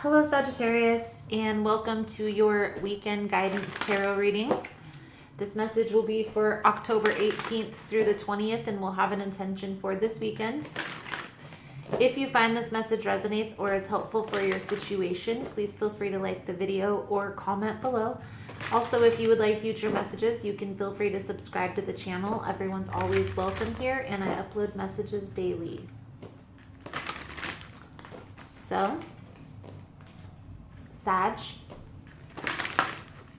Hello Sagittarius, and welcome to your weekend guidance tarot reading. This message will be for October 18th through the 20th, and we'll have an intention for this weekend. If you find this message resonates or is helpful for your situation, please feel free to like the video or comment below. Also, if you would like future messages, you can feel free to subscribe to the channel. Everyone's always welcome here, and I upload messages daily. So, Sag,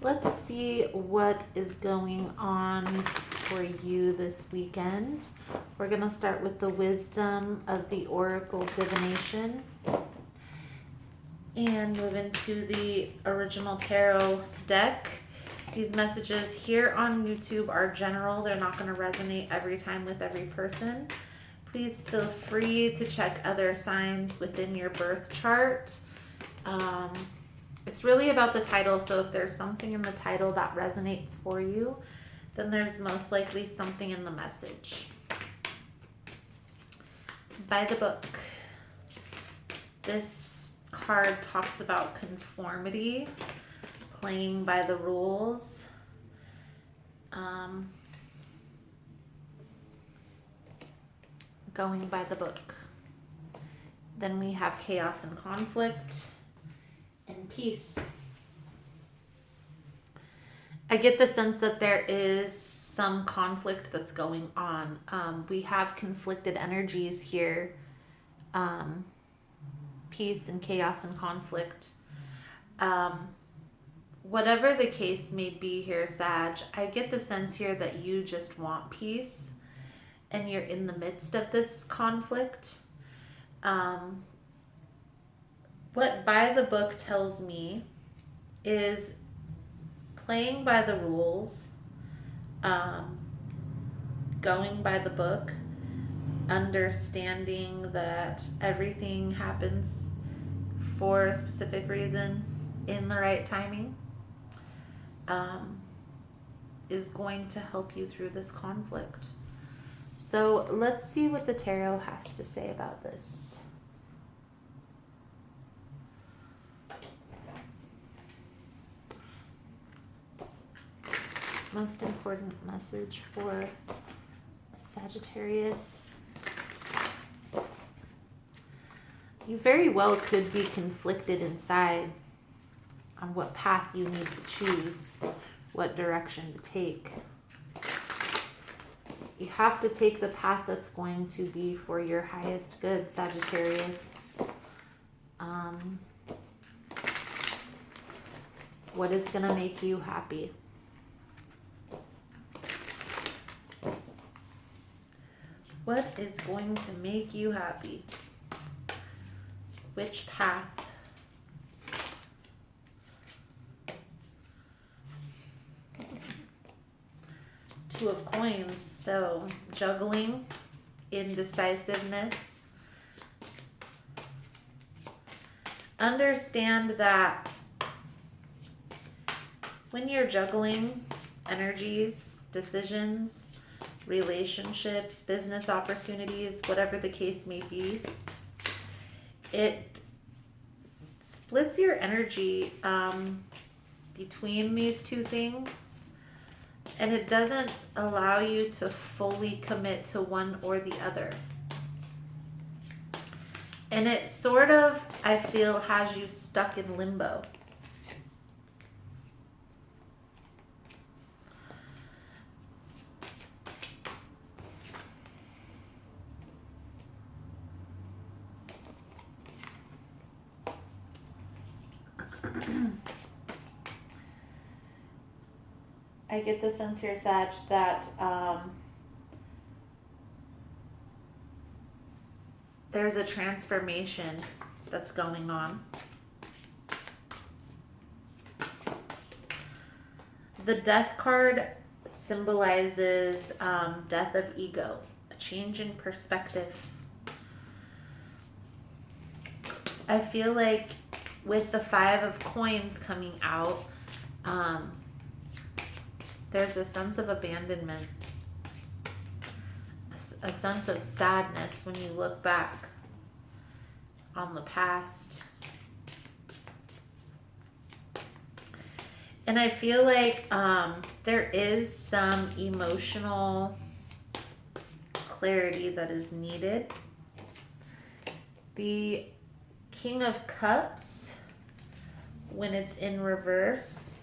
let's see what is going on for you this weekend. We're going to start with the wisdom of the Oracle Divination and move into the original tarot deck. These messages here on YouTube are general. They're not going to resonate every time with every person. Please feel free to check other signs within your birth chart. It's really about the title, so if there's something in the title that resonates for you, then there's most likely something in the message. By the book, this card talks about conformity, playing by the rules, going by the book. Then we have chaos and conflict and peace. I get the sense that there is some conflict that's going on. We have conflicted energies here. Peace and chaos and conflict. Whatever the case may be here, Sag, I get the sense here that you just want peace and you're in the midst of this conflict. What by the book tells me is playing by the rules, going by the book, understanding that everything happens for a specific reason in the right timing, is going to help you through this conflict. So let's see what the tarot has to say about this. Most important message for Sagittarius. You very well could be conflicted inside on what path you need to choose, what direction to take. You have to take the path that's going to be for your highest good, Sagittarius. What is going to make you happy? What is going to make you happy? Which path? Two of Coins. So, juggling, indecisiveness. Understand that when you're juggling energies, decisions, relationships, business opportunities, whatever the case may be, it splits your energy between these two things, and it doesn't allow you to fully commit to one or the other. And it sort of, I feel, has you stuck in limbo. I get the sense here, Sag, that there's a transformation that's going on. The Death card symbolizes death of ego, a change in perspective. I feel like with the Five of Coins coming out, there's a sense of abandonment, a sense of sadness when you look back on the past And I feel like there is some emotional clarity that is needed. The King of Cups, when it's in reverse,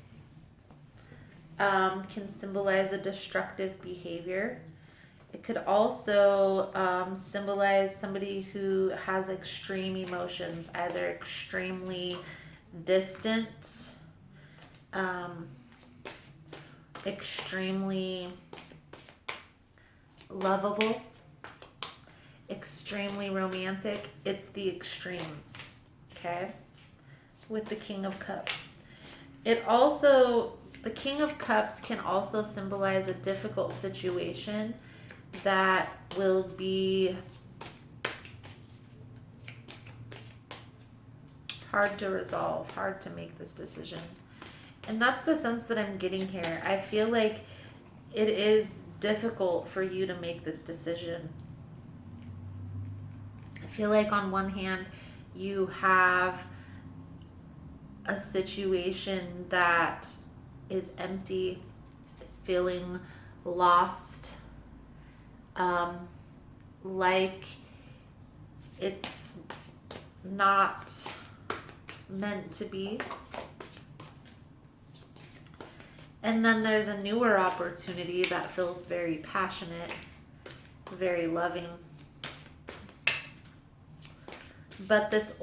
can symbolize a destructive behavior. It could also symbolize somebody who has extreme emotions, either extremely distant, extremely lovable, extremely romantic. It's the extremes, okay? With the King of Cups. The King of Cups can also symbolize a difficult situation that will be hard to resolve, hard to make this decision. And that's the sense that I'm getting here. I feel like it is difficult for you to make this decision. I feel like on one hand, you have a situation that is empty, is feeling lost, like it's not meant to be. And then there's a newer opportunity that feels very passionate, very loving. But this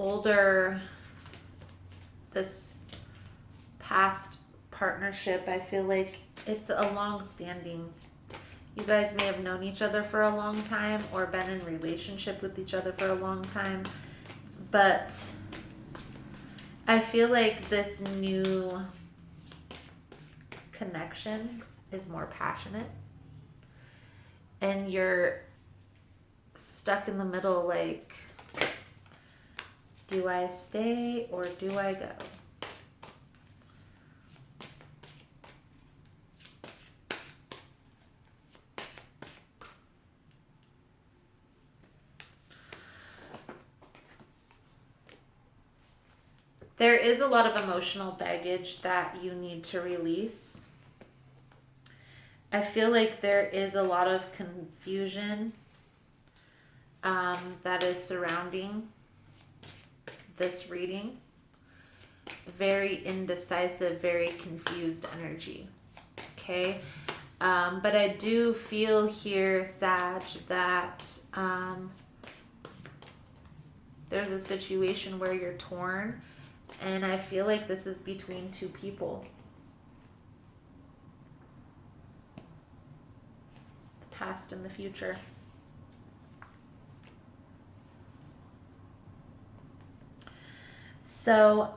past partnership, I feel like it's a long-standing. You guys may have known each other for a long time or been in relationship with each other for a long time. But I feel like this new connection is more passionate. And you're stuck in the middle, like, do I stay or do I go? There is a lot of emotional baggage that you need to release. I feel like there is a lot of confusion that is surrounding this reading. Very indecisive, very confused energy. Okay? But I do feel here, Sag, that there's a situation where you're torn. And I feel like this is between two people. The past and the future. So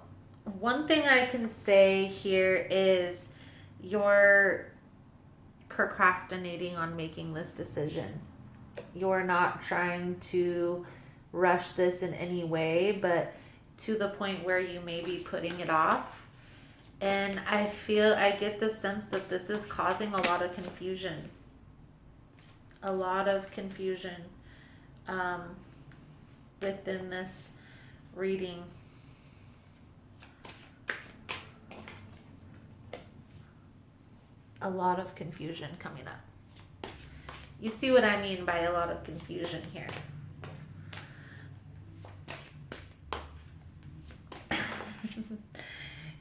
one thing I can say here is you're procrastinating on making this decision. You're not trying to rush this in any way, but to the point where you may be putting it off. And I get the sense that this is causing a lot of confusion. A lot of confusion within this reading. A lot of confusion coming up. You see what I mean by a lot of confusion here.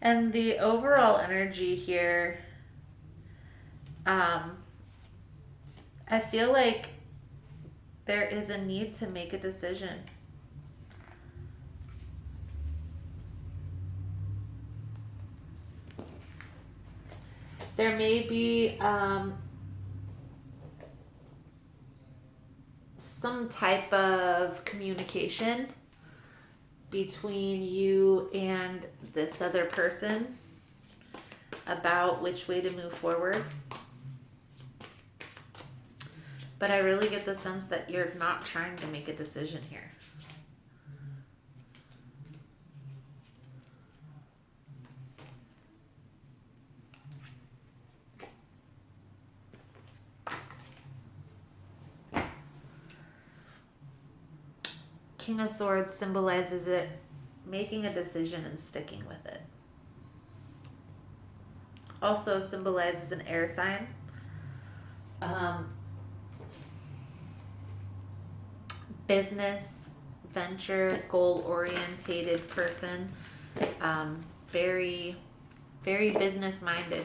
And the overall energy here, I feel like there is a need to make a decision. There may be some type of communication between you and this other person about which way to move forward. But I really get the sense that you're not trying to make a decision here. King of Swords symbolizes it making a decision and sticking with it. also symbolizes an air sign. Business, venture, goal-orientated person. Very, very business-minded.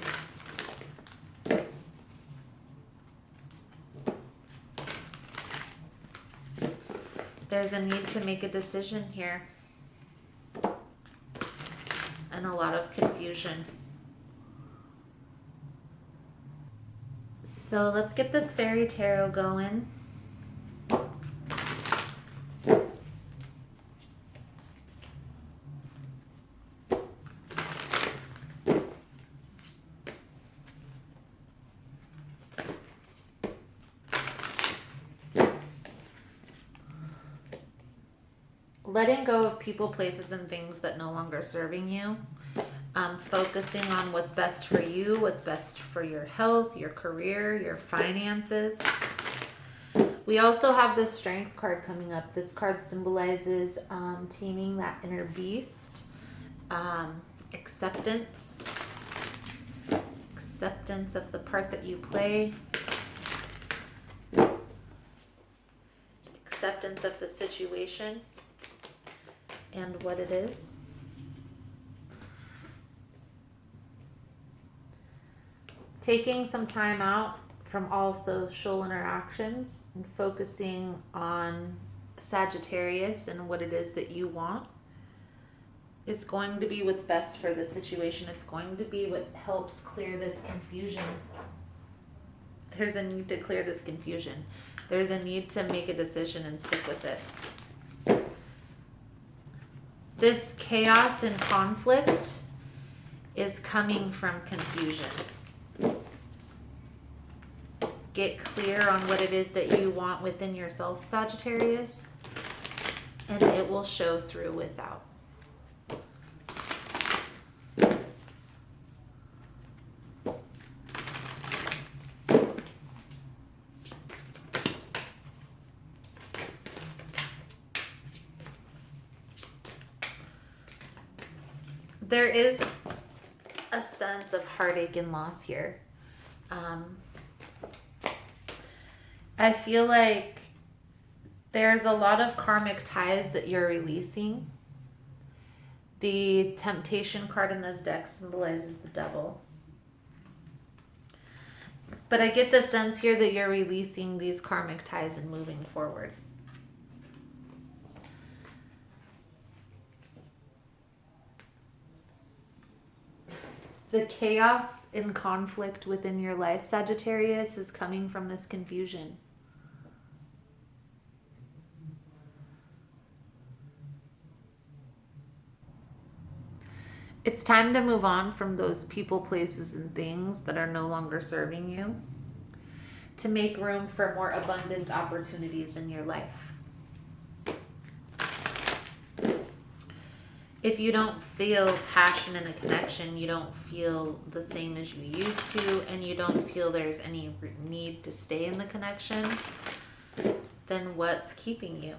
There's a need to make a decision here. And a lot of confusion. So let's get this fairy tarot going. Letting go of people, places, and things that no longer serving you. Focusing on what's best for you, what's best for your health, your career, your finances. We also have the Strength card coming up. This card symbolizes taming that inner beast, acceptance of the part that you play, acceptance of the situation and what it is. Taking some time out from all social interactions and focusing on Sagittarius and what it is that you want is going to be what's best for the situation. It's going to be what helps clear this confusion. There's a need to clear this confusion. There's a need to make a decision and stick with it. This chaos and conflict is coming from confusion. Get clear on what it is that you want within yourself, Sagittarius, and it will show through without. There is a sense of heartache and loss here. I feel like there's a lot of karmic ties that you're releasing. The Temptation card in this deck symbolizes the devil. But I get the sense here that you're releasing these karmic ties and moving forward. The chaos and conflict within your life, Sagittarius, is coming from this confusion. It's time to move on from those people, places, and things that are no longer serving you, to make room for more abundant opportunities in your life. If you don't feel passion and a connection, you don't feel the same as you used to, and you don't feel there's any need to stay in the connection, then what's keeping you?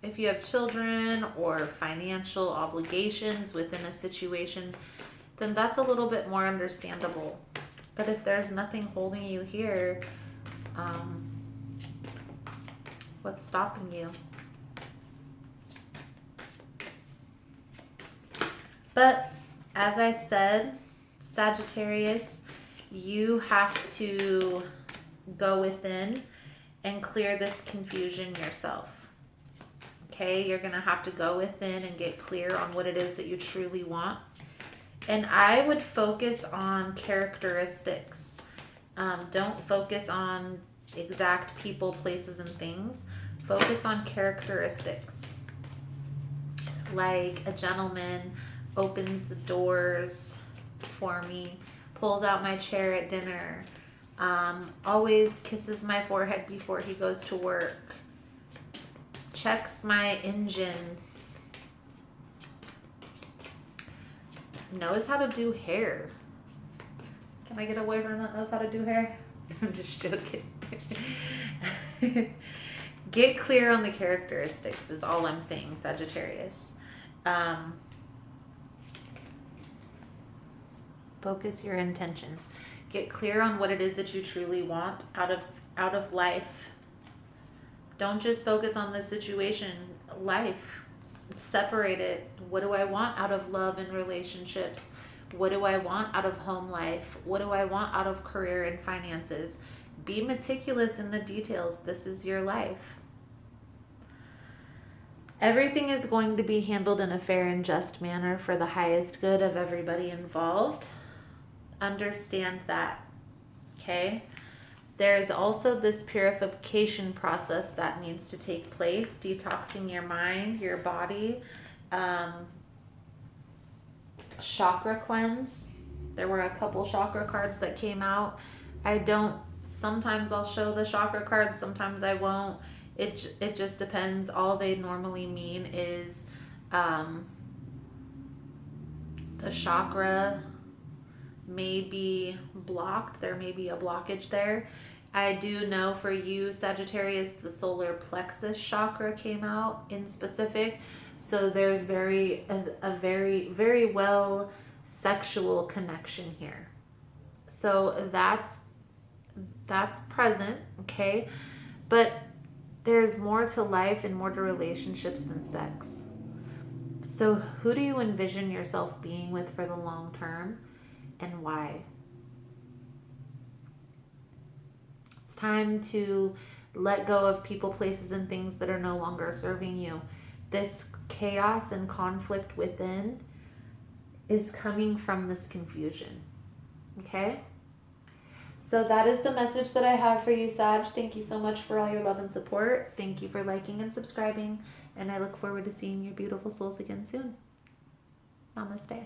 If you have children or financial obligations within a situation, then that's a little bit more understandable. But if there's nothing holding you here, what's stopping you? But as I said, Sagittarius, you have to go within and clear this confusion yourself. Okay, you're going to have to go within and get clear on what it is that you truly want. And I would focus on characteristics. Don't focus on exact people, places, and things. Focus on characteristics. Like a gentleman opens the doors for me, pulls out my chair at dinner, always kisses my forehead before he goes to work, checks my engine, knows how to do hair. Can I get a boyfriend that knows how to do hair? I'm just joking. Get clear on the characteristics is all I'm saying, Focus your intentions. Get clear on what it is that you truly want out of life. Don't just focus on the situation, life. Separate it. What do I want out of love and relationships? What do I want out of home life? What do I want out of career and finances? Be meticulous in the details. This is your life. Everything is going to be handled in a fair and just manner for the highest good of everybody involved. Understand that, okay? There is also this purification process that needs to take place, detoxing your mind, your body, chakra cleanse. There were a couple chakra cards that came out. Sometimes I'll show the chakra cards, sometimes I won't. It just depends. All they normally mean is the chakra may be blocked. There may be a blockage there. I do know for you, Sagittarius, the solar plexus chakra came out in specific. So there's a very, very well sexual connection here. So that's present, okay? But there's more to life and more to relationships than sex. So who do you envision yourself being with for the long term, and why? It's time to let go of people, places, and things that are no longer serving you. This chaos and conflict within is coming from this confusion, okay? So that is the message that I have for you, Sag. Thank you so much for all your love and support. Thank you for liking and subscribing, and I look forward to seeing your beautiful souls again soon. Namaste.